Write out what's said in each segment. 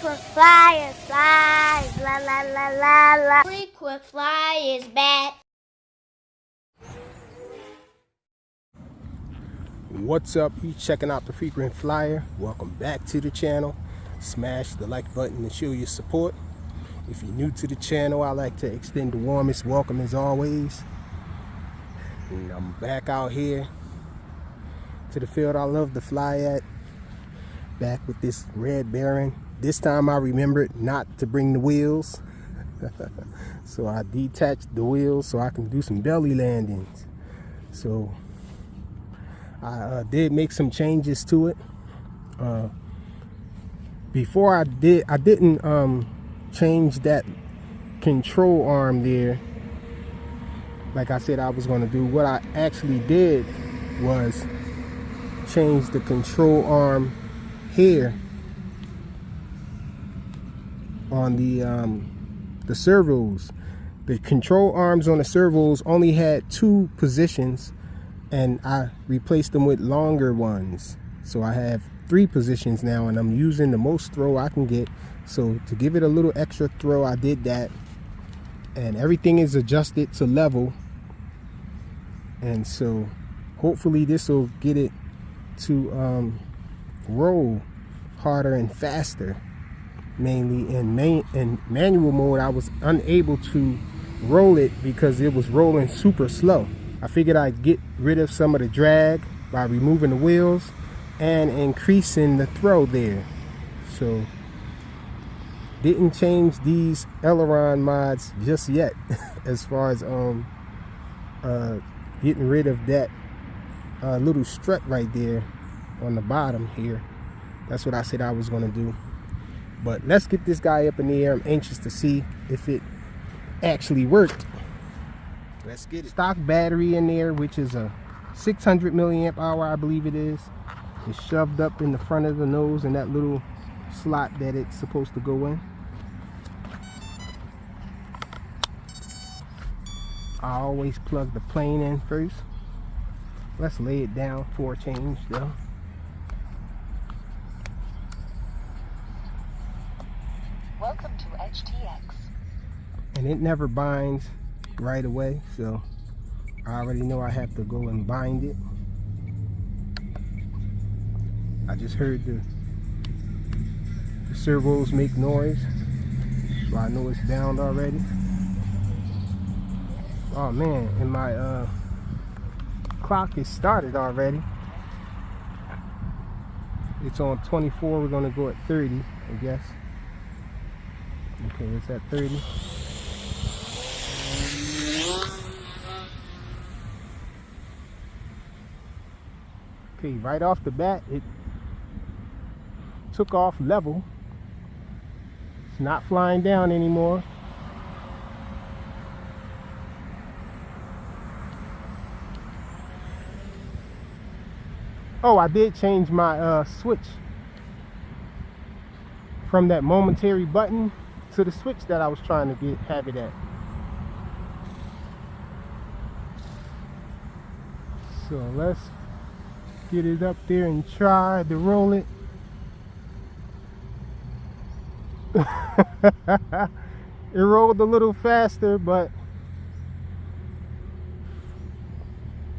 Frequent flyer, fly, la la la la la. Frequent flyer is back. What's up? You checking out the Frequent Flyer? Welcome back to the channel. Smash the like button to show your support. If you're new to the channel, I'd like to extend the warmest welcome as always. And I'm back out here to the field I love to fly at. Back with this red Baron. This time I remembered not to bring the wheels. So I detached the wheels so I can do some belly landings. So I did make some changes to it. Before I didn't change that control arm there like I said I was going to do. What I actually did was change the control arm here on the servos. The control arms on the servos only had 2 positions, and I replaced them with longer ones. So I have 3 positions now, and I'm using the most throw I can get. So to give it a little extra throw, I did that, and everything is adjusted to level. And so hopefully this will get it to roll harder and faster. Mainly in manual mode, I was unable to roll it because it was rolling super slow. I figured I'd get rid of some of the drag by removing the wheels and increasing the throw there. So didn't change these aileron mods just yet as far as getting rid of that little strut right there on the bottom here. That's what I said I was going to do. But let's get this guy up in the air. I'm anxious to see if it actually worked. Let's get it. Stock battery in there, which is a 600 milliamp hour, I believe it is. It's shoved up in the front of the nose in that little slot that it's supposed to go in. I always plug the plane in first. Let's lay it down for a change though. Welcome to HTX. And it never binds right away, so I already know I have to go and bind it. I just heard the servos make noise, so I know it's bound already. Oh man, and my clock is started already. It's on 24, we're gonna go at 30, I guess. Okay, it's at 30. Okay, right off the bat, it took off level. It's not flying down anymore. Oh, I did change my switch from that momentary button to the switch that I was trying to have it at. So let's get it up there and try to roll it. It rolled a little faster, but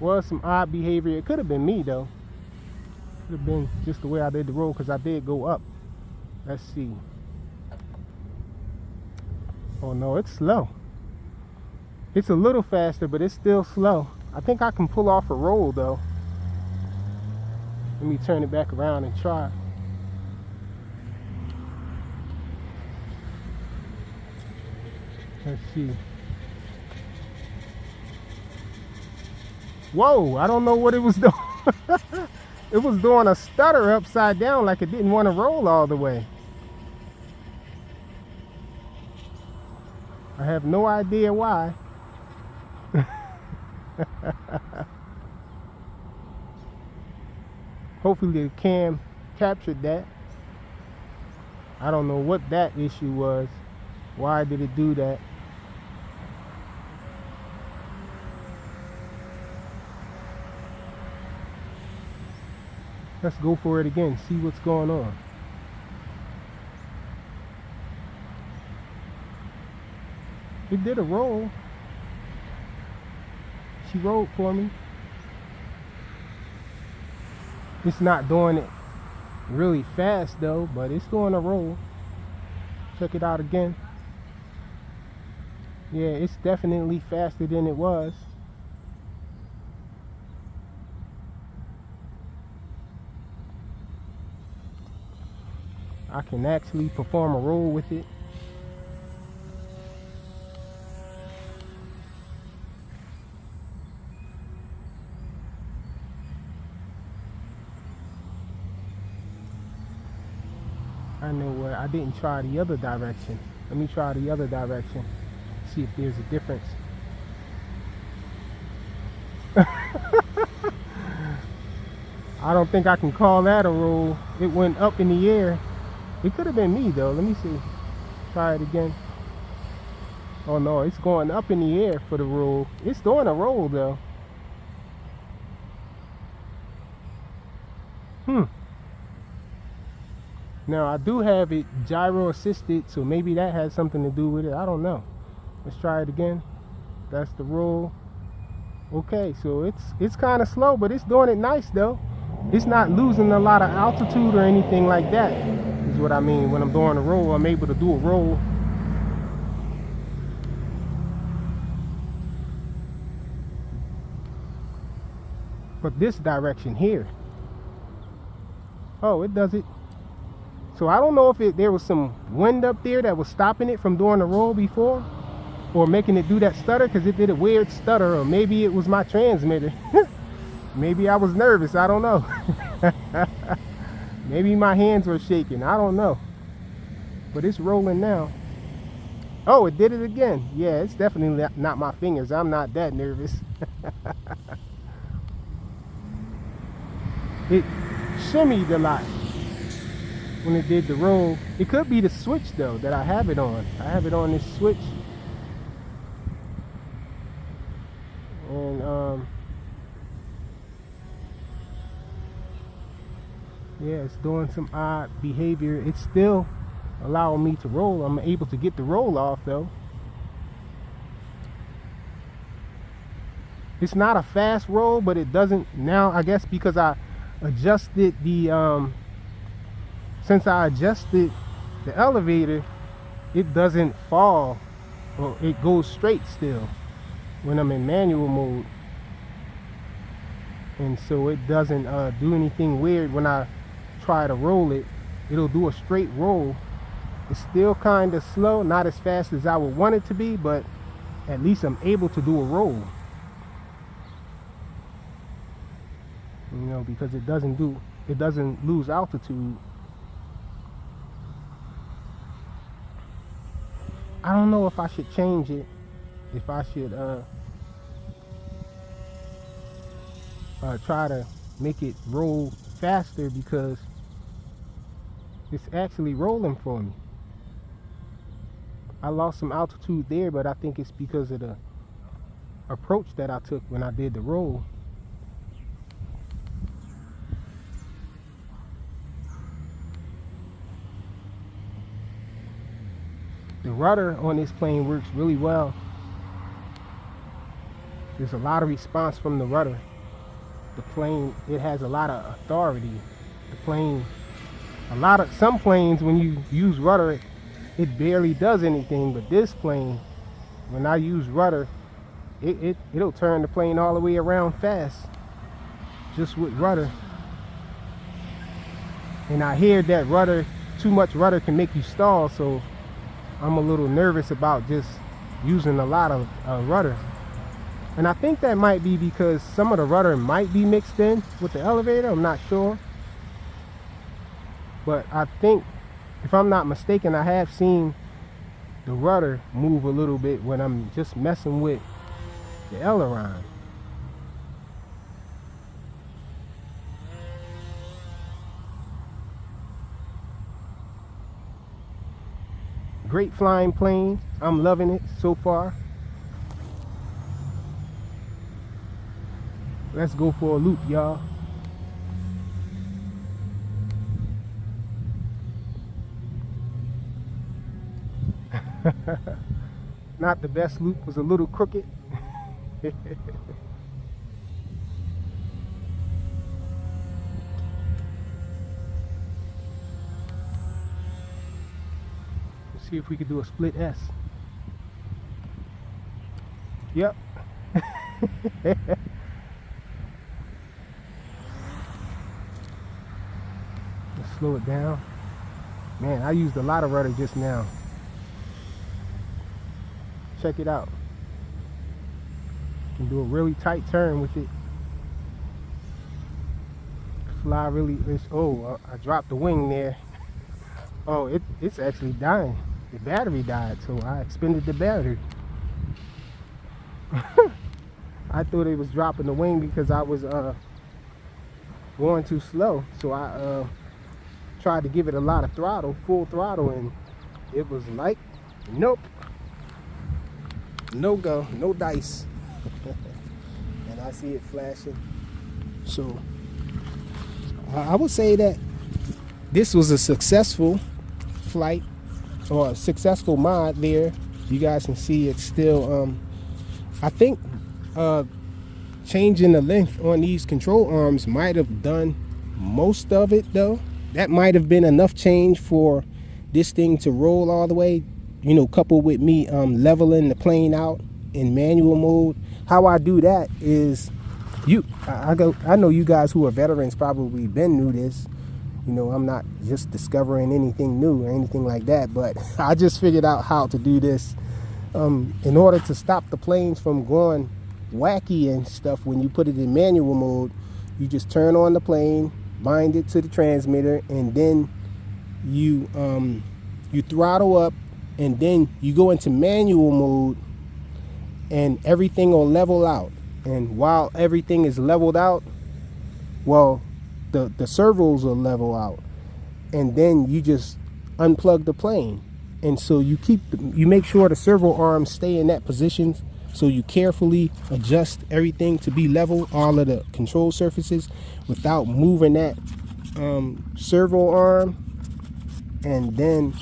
was some odd behavior. It could have been me though. Could have been just the way I did the roll, because I did go up. Let's see. Oh no, it's slow. It's a little faster, but it's still slow. I think I can pull off a roll though. Let me turn it back around and try. Let's see. Whoa, I don't know what it was doing. It was doing a stutter upside down, like it didn't want to roll all the way. I have no idea why. Hopefully the cam captured that. I don't know what that issue was. Why did it do that? Let's go for it again, see what's going on. It did a roll. She rolled for me. It's not doing it really fast though, but it's doing a roll. Check it out again. Yeah, it's definitely faster than it was. I can actually perform a roll with it. I know what, I didn't try the other direction. Let me try the other direction. See if there's a difference. I don't think I can call that a roll. It went up in the air. It could have been me though. Let me see. Try it again. Oh no, it's going up in the air for the roll. It's doing a roll though. Now I do have it gyro assisted, so maybe that has something to do with it. I don't know. Let's try it again. That's the roll. Okay, so it's kind of slow, but it's doing it nice though. It's not losing a lot of altitude or anything like that, is what I mean. When I'm doing a roll, I'm able to do a roll. But this direction here, oh, it does it. So I don't know if there was some wind up there that was stopping it from doing the roll before, or making it do that stutter, because it did a weird stutter, or maybe it was my transmitter. Maybe I was nervous, I don't know. Maybe my hands were shaking, I don't know. But it's rolling now. Oh, it did it again. Yeah, it's definitely not my fingers. I'm not that nervous. It shimmied a lot when it did the roll. It could be the switch though that I have it on. I have it on this switch. And yeah, it's doing some odd behavior. It's still allowing me to roll. I'm able to get the roll off though. It's not a fast roll, but it doesn't now, I guess because I adjusted the since I adjusted the elevator, it doesn't fall, or it goes straight still when I'm in manual mode. And so it doesn't do anything weird when I try to roll it. It'll do a straight roll. It's still kind of slow, not as fast as I would want it to be, but at least I'm able to do a roll. You know, because it doesn't lose altitude. I don't know if I should change it, if I should try to make it roll faster, because it's actually rolling for me. I lost some altitude there, but I think it's because of the approach that I took when I did the roll. The rudder on this plane works really well. There's a lot of response from the rudder. The plane, it has a lot of authority. The plane, some planes when you use rudder, it barely does anything, but this plane, when I use rudder, it'll turn the plane all the way around fast, just with rudder. And I hear that rudder, too much rudder can make you stall, so I'm a little nervous about just using a lot of rudder. And I think that might be because some of the rudder might be mixed in with the elevator. I'm not sure. But I think, if I'm not mistaken, I have seen the rudder move a little bit when I'm just messing with the aileron. Great flying plane. I'm loving it so far. Let's go for a loop, y'all. not the best loop, was a little crooked. Let's see if we could do a split S. Yep. Let's slow it down. Man, I used a lot of rudder just now. Check it out. Can do a really tight turn with it. Fly really. Oh, I dropped the wing there. Oh, it's actually dying. The battery died, so I expended the battery. I thought it was dropping the wing because I was going too slow, so I tried to give it a lot of throttle, full throttle, and it was like, nope, no go, no dice. And I see it flashing. So I would say that this was a successful flight, or a successful mod there. You guys can see it's still I think changing the length on these control arms might have done most of it though. That might have been enough change for this thing to roll all the way, you know, coupled with me leveling the plane out in manual mode. How I do that is, I know you guys who are veterans probably been knew this. You know, I'm not just discovering anything new or anything like that, but I just figured out how to do this in order to stop the planes from going wacky and stuff. When you put it in manual mode, you just turn on the plane, bind it to the transmitter, and then you throttle up, and then you go into manual mode, and everything will level out. And while everything is leveled out, well, the servos will level out, and then you just unplug the plane. And so you make sure the servo arms stay in that position. So you carefully adjust everything to be level, all of the control surfaces, without moving that servo arm, and then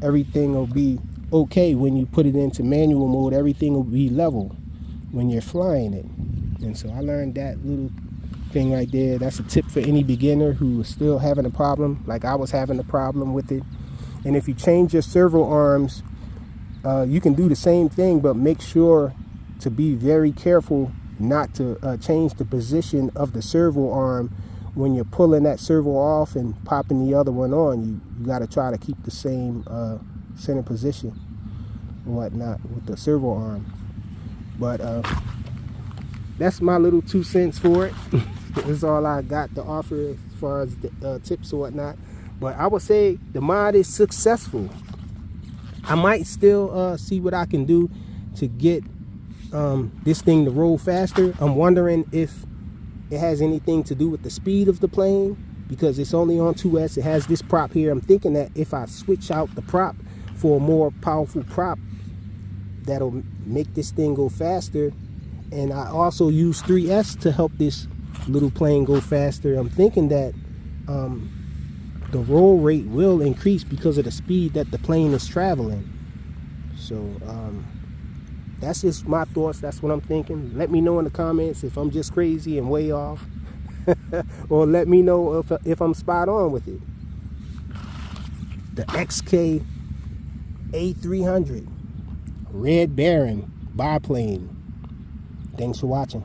everything will be okay. When you put it into manual mode, everything will be level when you're flying it. And so I learned that little thing right there. That's a tip for any beginner who is still having a problem, like I was having a problem with it. And if you change your servo arms, you can do the same thing, but make sure to be very careful not to change the position of the servo arm when you're pulling that servo off and popping the other one on. You got to try to keep the same center position and whatnot with the servo arm. But that's my little 2 cents for it. That's all I got to offer as far as the tips or whatnot. But I would say the mod is successful. I might still see what I can do to get this thing to roll faster. I'm wondering if it has anything to do with the speed of the plane, because it's only on 2S. It has this prop here. I'm thinking that if I switch out the prop for a more powerful prop, that'll make this thing go faster. And I also use 3S to help this little plane go faster. I'm thinking that the roll rate will increase because of the speed that the plane is traveling. So that's just my thoughts. That's what I'm thinking. Let me know in the comments if I'm just crazy and way off, or let me know if I'm spot on with it. The XK A300 Red Baron biplane. Thanks for watching.